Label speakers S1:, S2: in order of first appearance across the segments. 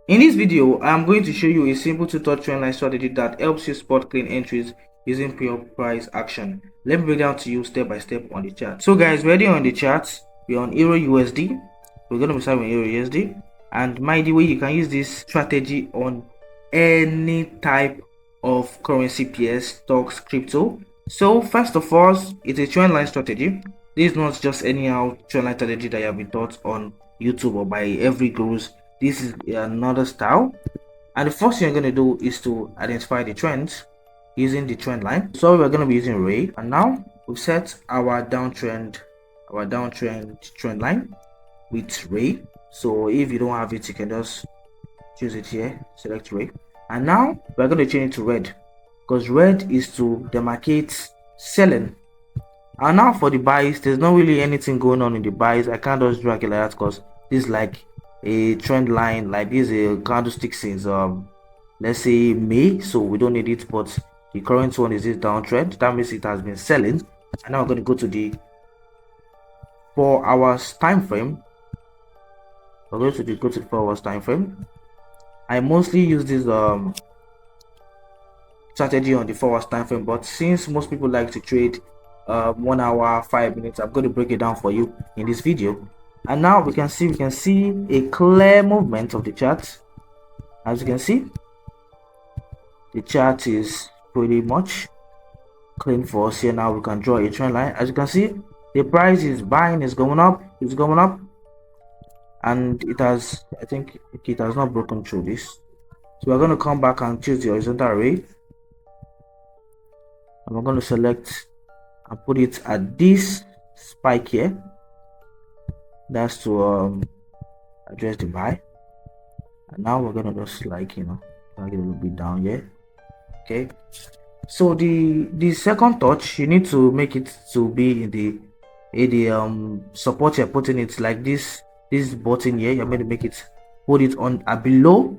S1: In this video, I am going to show you a simple two-touch trendline strategy that helps you spot clean entries using pure price action. Let me break down to you step by step on the chart. So guys, ready on the chart, we're on EURUSD. We're going to be starting with EURUSD. And mind the way, you can use this strategy on any type of currency pairs, stocks, crypto. So first of all, it's a trendline strategy. This is not just anyhow trendline strategy that you have been taught on YouTube or by every gurus. This is another style, and the first thing you're going to do is to identify the trends using the trend line. So we're going to be using Ray, and now we've set our downtrend trend line with Ray. So if you don't have it, you can just choose it here, select Ray, and now we're going to change it to red, because red is to demarcate selling. And now for the buys, there's not really anything going on in the buys. I can't just drag it like that because this is like a trend line, like this is a candlestick since let's say May, so we don't need it. But the current one is this downtrend, that means it has been selling. And now we're going to go to the 4 hours time frame. We're going to go to the 4 hours time frame. I mostly use this strategy on the 4 hours time frame, but since most people like to trade 1 hour 5 minutes, I'm going to break it down for you in this video. And now we can see a clear movement of the chart. As you can see, the chart is pretty much clean for us here. Now we can draw a trend line. As you can see, the price is buying, is going up, and it has, I think it has not broken through this. So we're going to come back and choose the horizontal array, and we're going to select and put it at this spike here. That's to address the buy. And now we're gonna just like drag it a little bit down here. Okay, so the second touch, you need to make it to be in the support you're putting it, like this button here. You're going to make it, put it on below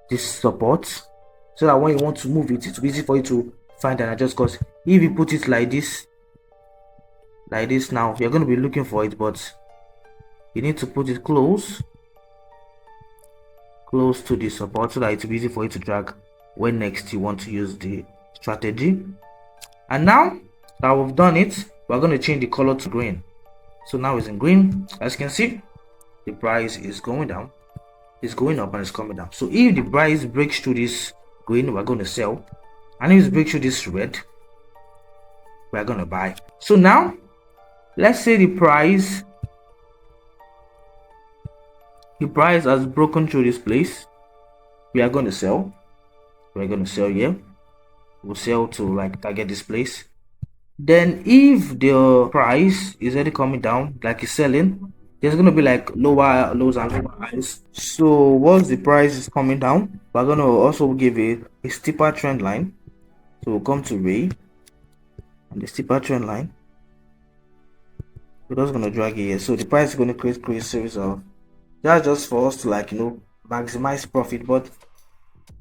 S1: this support, so that when you want to move it, it's easy for you to find and adjust. Because if you put it like this now, you're going to be looking for it, but you need to put it close to the support, so that it's easy for you to drag when next you want to use the strategy. And now that we've done it, we're going to change the color to green. So now it's in green. As you can see, the price is going down, it's going up, and it's coming down. So if the price breaks through this green, we're going to sell, and if it breaks through this red, we're going to buy. So now let's say the price has broken through this place, we are going to sell. We're going to sell here. We'll sell to like target this place. Then if the price is already coming down, like it's selling, there's going to be like lower lows and lower highs. So once the price is coming down, we're going to also give a steeper trend line. So we'll come to Ray and the steeper trend line. We're just going to drag it here. So the price is going to create a series of, that's just for us to maximize profit. But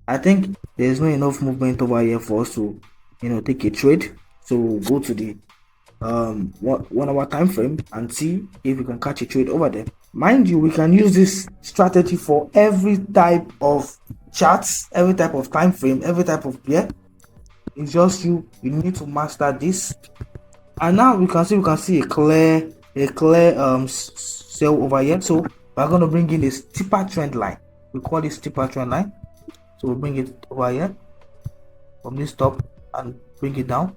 S1: I think there's not enough movement over here for us to take a trade. So we'll go to the 1 hour time frame and see if we can catch a trade over there. Mind you, we can use this strategy for every type of charts, every type of time frame, every type of pair. It's just you need to master this. And now we can see a clear sell over here. So we're going to bring in a steeper trend line. We call it steeper trend line. So we'll bring it over here from this top and bring it down.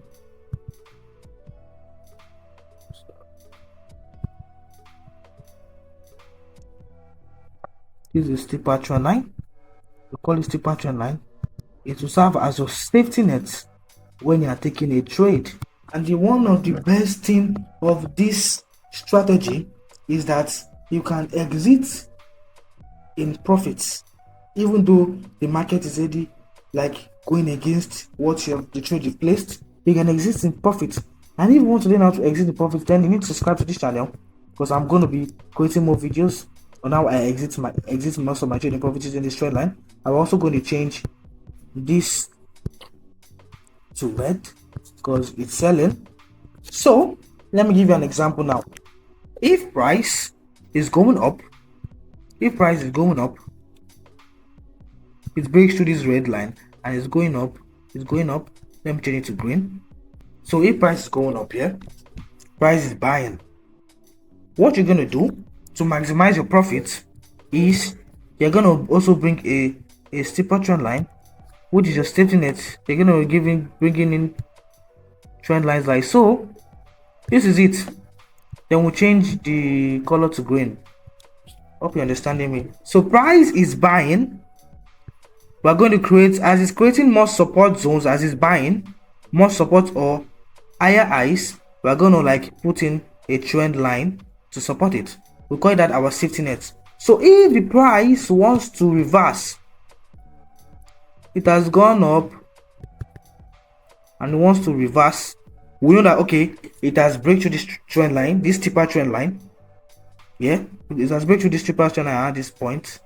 S1: This is a steeper trend line. We call it steeper trend line. It will serve as a safety net when you are taking a trade. And one of the best thing of this strategy is that you can exit in profits, even though the market is already like going against what the trade you placed. You can exit in profit. And if you want to learn how to exit the profit, then you need to subscribe to this channel, because I'm going to be creating more videos on how I exit most of my trading profits in this trend line. I'm also going to change this to red because it's selling. So let me give you an example now. If price is going up, it breaks through this red line and it's going up. Let me change it to green. So if price is going up here, price is buying. What you're gonna do to maximize your profit is you're gonna also bring a steeper trend line, which is your safety net. You're gonna bringing in trend lines like so. This is it. Then we'll change the color to green. Hope you're understanding me. So price is buying. We're going to create, as it's creating more support zones, as it's buying more support or higher highs, we're going to like put in a trend line to support it. We call that our safety net. So if the price wants to reverse, it has gone up and wants to reverse, we know that okay, it has break through this trend line, this steeper trend line. Yeah, it has break through this steeper trend line at this point.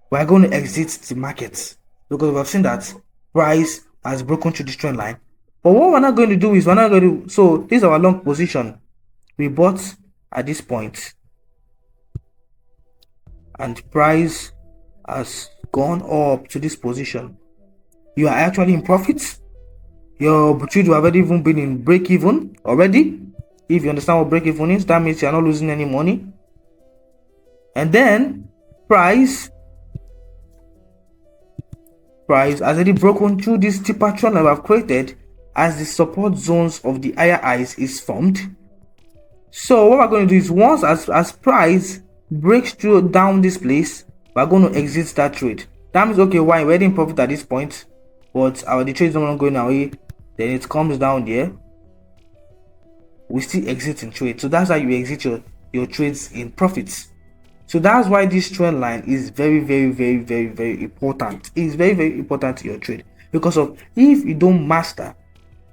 S1: We're going to exit the market because we've seen that price has broken through this trend line. But what we're not going to do is so this is our long position. We bought at this point and price has gone up to this position. You are actually in profit. Your trade will have already even been in break even already. If you understand what break even is, that means you're not losing any money. And then price has already broken through this steeper trend that I've created as the support zones of the higher highs is formed. So what we're going to do is once as price breaks through down this place, we're going to exit that trade. That means okay, why we're in profit at this point, but the trade is not going away. Then it comes down there. We still exit in trade. So that's how you exit your trades in profits. So that's why this trend line is very important. It's very important to your trade, because of if you don't master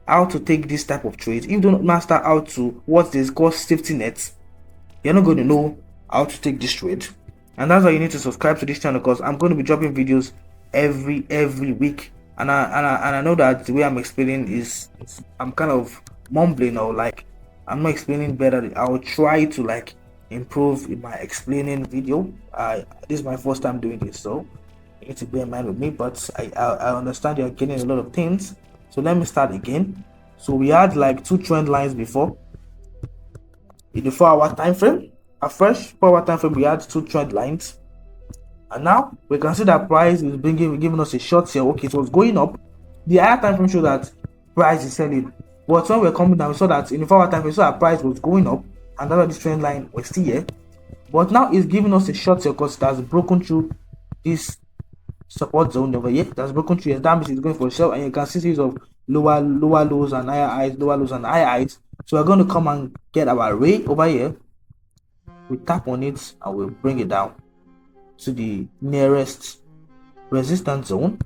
S1: how to take this type of trade, if you don't master how to what is called safety nets, you're not going to know how to take this trade. And that's why you need to subscribe to this channel, because I'm going to be dropping videos every week. And I know that the way I'm explaining is I'm kind of mumbling, or like I'm not explaining better. I'll try to like improve in my explaining video. This is my first time doing this, so you need to bear in mind with me, but I understand you're getting a lot of things. So let me start again. So we had like 2 trend lines before in the 4-hour time frame. At first 4-hour time frame we had 2 trend lines, and now we can see that price is giving us a short sale. Okay, it was going up. The higher time frame showed that price is selling, but when we're coming down, we saw that in the 4-hour time frame, we saw that price was going up, and that's why this trend line was still here. But now it's giving us a short sale because it has broken through this support zone over here. It has broken through. That means it's going for a sell, and you can see series of lower lows and higher highs, lower lows and higher highs. So we're going to come and get our array over here. We tap on it and we'll bring it down to the nearest resistance zone.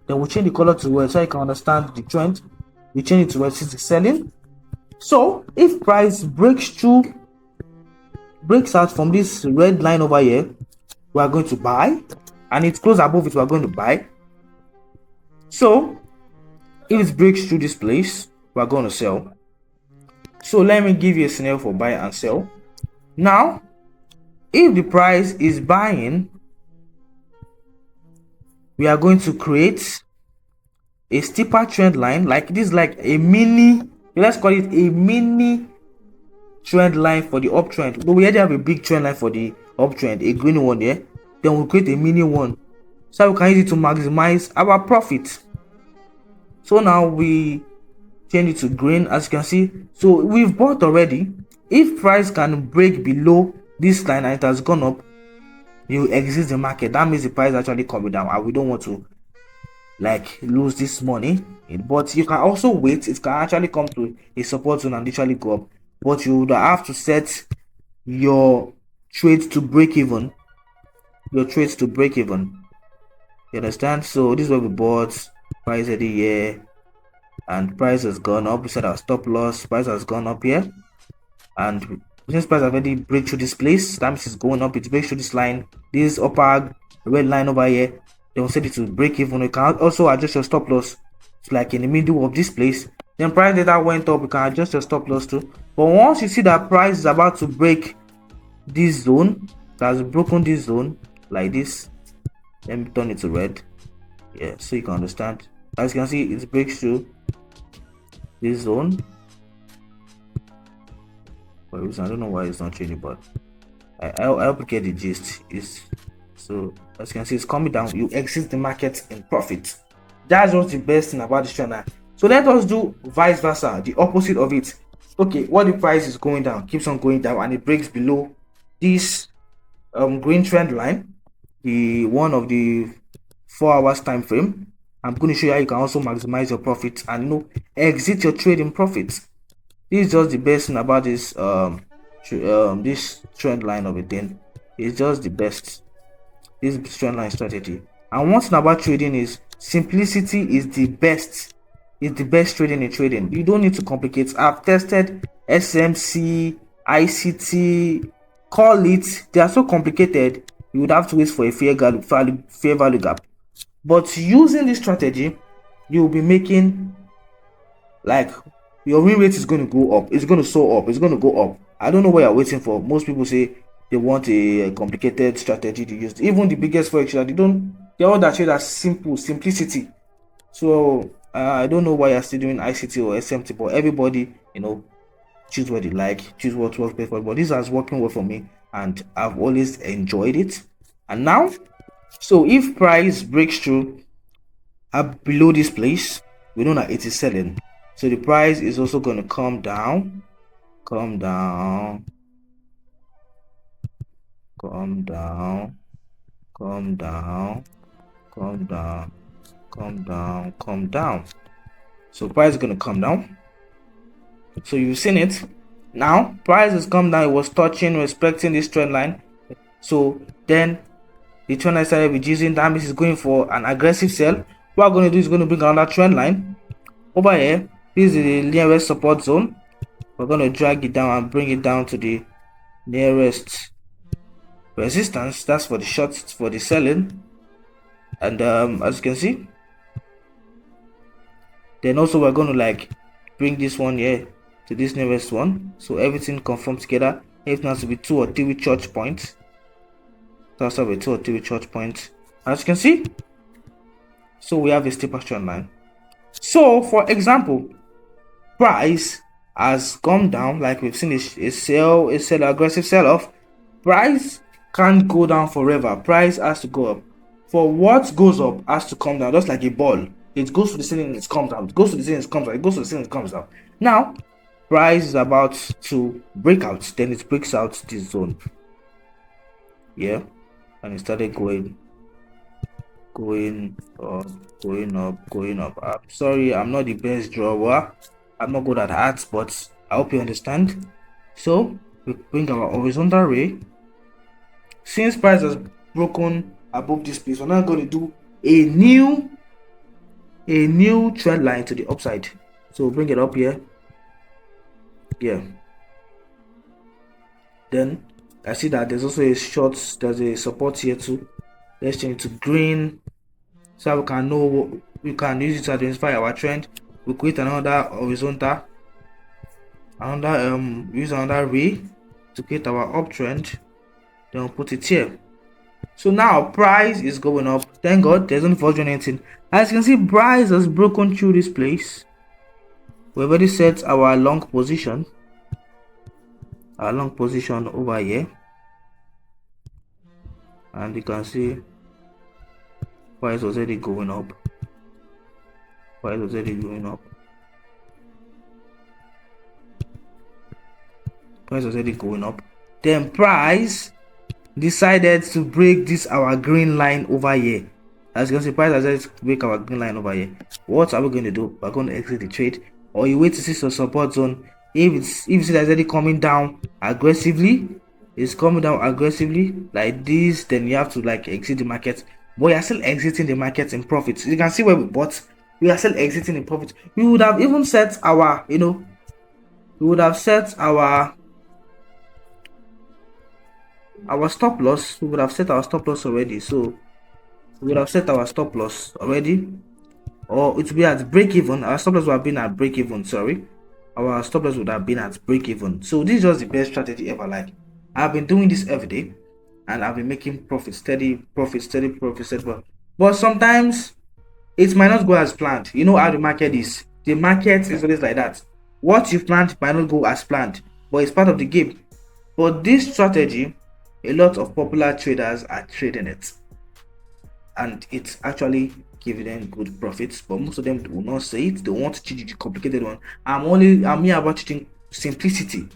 S1: Then we'll change the color to where, so you can understand the trend. We change it to where it's selling. So if price breaks out from this red line over here, we are going to buy, and it's close above it, we are going to buy. So if it breaks through this place, we are going to sell. So let me give you a scenario for buy and sell. Now if the price is buying, we are going to create a steeper trend line like this, like a mini, let's call it a mini trend line for the uptrend. But we already have a big trend line for the uptrend, a green one there. Then we'll create a mini one so we can use it to maximize our profit. So now we change it to green, as you can see. So we've bought already. If price can break below this line and it has gone up, you exit the market. That means the price actually coming down, and we don't want to like lose this money. But you can also wait. It can actually come to a support zone and literally go up, but you would have to set your trades to break even. You understand? So this is what we bought. Price at the year, and price has gone up. We set our stop loss. Price has gone up here, and since price already break through this place, that means it's going up. It breaks through this line, this upper red line over here. Then we'll set it to break even. You can also adjust your stop loss to like in the middle of this place. Then price data went up, you can adjust your stop loss too. But once you see that price is about to break this zone, it has broken this zone like this. Let me turn it to red. Yeah, so you can understand. As you can see, it breaks through this zone. For a reason, I don't know why it's not trading, but I hope you get the gist. Is so as you can see, it's coming down. You exit the market in profit. That's what's the best thing about this channel. So let us do vice versa, the opposite of it. Okay, what the price is going down, keeps on going down, and it breaks below this green trend line, the one of the 4 hours time frame. I'm going to show you how you can also maximize your profits and exit your trade in profits. This is just the best thing about this trend line of a thing. It's just the best. This trend line strategy. And one thing about trading is simplicity is the best. It's the best trading in trading. You don't need to complicate. I've tested SMC, ICT, call it. They are so complicated. You would have to wait for a fair value gap. But using this strategy, you'll be making, like, your win rate is going to go up. It's going to soar up. It's going to go up. I don't know what you're waiting for. Most people say they want a complicated strategy to use. Even the biggest Forex trader, they all that trade as simplicity. So I don't know why you're still doing ICT or SMT, but everybody, choose what they like, choose what works best for you. But this has working well for me, and I've always enjoyed it. And now, so if price breaks through up below this place, we know that it is selling. So the price is also going to come down, come down, come down, come down, come down, come down, come down. So price is going to come down. So you've seen it. Now price has come down. It was touching, respecting this trend line. So then the trend line started reducing. That means it's going for an aggressive sell. What I'm going to do is going to bring another trend line over here. This is the nearest support zone. We're going to drag it down and bring it down to the nearest resistance. That's for the shorts, for the selling. And as you can see, then also we're going to bring this one here to this nearest one, so everything conforms together. Everything has to be 2 or 3 church points. That's have a 2 or 3 church points, as you can see. So we have a steeper trend line. So for example, price has come down, like we've seen a aggressive sell-off. Price can't go down forever. Price has to go up. For what goes up has to come down, just like a ball. It goes to the ceiling, it comes down. It goes to the ceiling, it comes down. It goes to the ceiling, it comes down. Now price is about to break out. Then it breaks out this zone, yeah, and it started going up. I'm sorry, I'm not the best drawer. I'm not good at arts, but I hope you understand. So we bring our horizontal ray. Since price has broken above this place, we're now going to do a new trend line to the upside. So we'll bring it up here. Yeah. Then I see that there's also there's a support here too. Let's change to green, so we can know what we can use it to identify our trend. We create another horizontal, use another ray to create our uptrend. Then we'll put it here. So now price is going up. Thank God there's only 418. As you can see, price has broken through this place. We've already set our long position. Over here, and you can see price was already going up. Then price decided to break this our green line over here. As you can see, price has decided to break our green line over here. What are we going to do? We're going to exit the trade, or you wait to see some support zone. If you see that's already coming down aggressively, like this, then you have to exit the market. But you're still exiting the market in profits. You can see where we bought. We are still exiting in profit. We would have even set our, our stop loss. We would have set our stop loss already. So we would have set our stop loss already, or it would be at break even. Our stop loss would have been at break even. Sorry, our stop loss would have been at break even. So this is just the best strategy ever. I've been doing this every day, and I've been making profit, steady profit. But sometimes It might not go as planned. You know how the market is. The market is always like that. What you planned might not go as planned, but it's part of the game. But this strategy, a lot of popular traders are trading it, and it's actually giving them good profits. But most of them will not say it. They want to teach the complicated one. I'm here about teaching simplicity.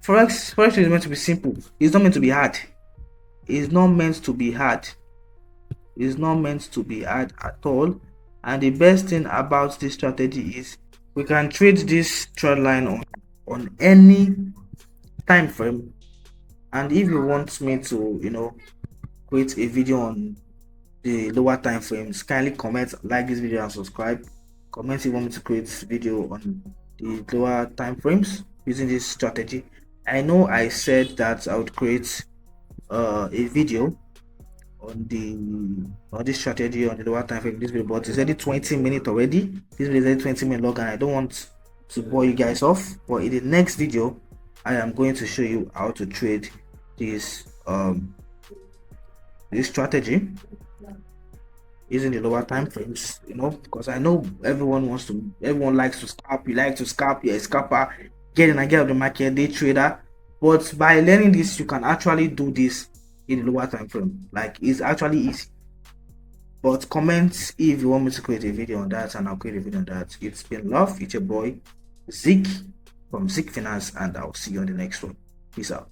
S1: Forex is meant to be simple. It's not meant to be hard. It's not meant to be hard. It's not meant to be hard at all. And the best thing about this strategy is we can trade this trend line on any time frame. And if you want me to create a video on the lower time frames, kindly comment, like this video, and subscribe. Comment if you want me to create video on the lower time frames using this strategy. I know I said that I would create a video on this strategy on the lower time frame this video, but it's already 20 minutes already. This video is already 20 minutes long, and I don't want to bore you guys off. But in the next video, I am going to show you how to trade this strategy using the lower time frames, because I know everyone likes to scalp. You like to scalp, you're a scalper, get in and get out of the market, day trader. But by learning this, you can actually do this in the lower time frame. Like, it's actually easy. But comment if you want me to create a video on that, and I'll create a video on that. It's been love. It's your boy Zeke from Zeke Finance, and I'll see you on the next one. Peace out.